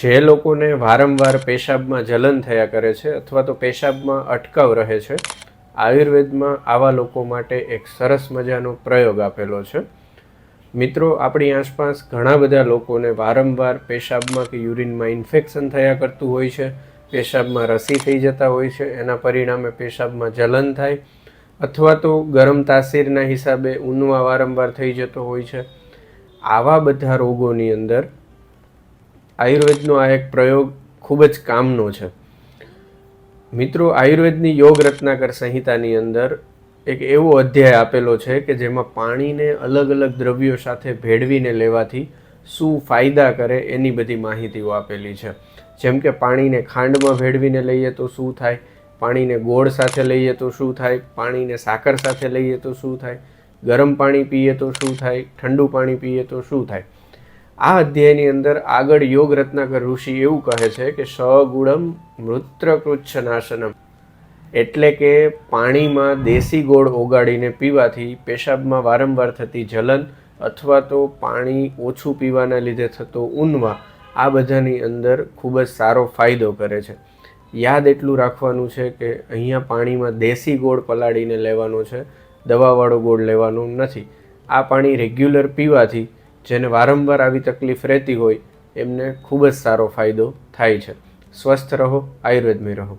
જે લોકોને વારંવાર પેશાબમાં જલન થયા કરે છે અથવા તો પેશાબમાં અટકાવ રહે છે, આયુર્વેદમાં આવા લોકો માટે એક સરસ મજાનો પ્રયોગ આપેલો છે. મિત્રો, આપણી આસપાસ ઘણા બધા લોકોને વારંવાર પેશાબમાં કે યુરિનમાં ઇન્ફેક્શન થયા કરતું હોય છે, પેશાબમાં રસી થઈ જતા હોય છે, એના પરિણામે પેશાબમાં જલન થાય અથવા તો ગરમ તાસીરના હિસાબે ઊનવા વારંવાર થઈ જતો હોય છે. આવા બધા રોગોની અંદર આયુર્વેદનો આ એક પ્રયોગ ખૂબ જ કામનો છે. મિત્રો, આયુર્વેદની યોગ રત્નાકર સંહિતાની અંદર એક એવો અધ્યાય આપેલો છે કે જેમાં પાણીને અલગ અલગ દ્રવ્યો સાથે ભેળવીને લેવાથી શું ફાયદા કરે એની બધી માહિતીઓ આપેલી છે. જેમ કે પાણીને ખાંડમાં ભેળવીને લઈએ તો શું થાય, પાણીને ગોળ સાથે લઈએ તો શું થાય, પાણીને સાકર સાથે લઈએ તો શું થાય, ગરમ પાણી પીએ તો શું થાય, ઠંડુ પાણી પીએ તો શું થાય. આ અધ્યાયની અંદર આગળ યોગ રત્નાકર ઋષિ એવું કહે છે કે સગુણમ મૂત્રકૃચ્છનાશનમ, એટલે કે પાણીમાં દેશી ગોળ ઓગાળીને પીવાથી પેશાબમાં વારંવાર થતી જલન અથવા તો પાણી ઓછું પીવાના લીધે થતો ઊનવા, આ બધાની અંદર ખૂબ જ સારો ફાયદો કરે છે. યાદ એટલું રાખવાનું છે કે અહીંયા પાણીમાં દેશી ગોળ પલાળીને લેવાનો છે, દવાવાળો ગોળ લેવાનો નથી. આ પાણી રેગ્યુલર પીવાથી જેને વારંવાર આવી તકલીફ રહેતી હોય એમને ખૂબ જ સારો ફાયદો થાય છે. સ્વસ્થ રહો, આયુર્વેદમય રહો.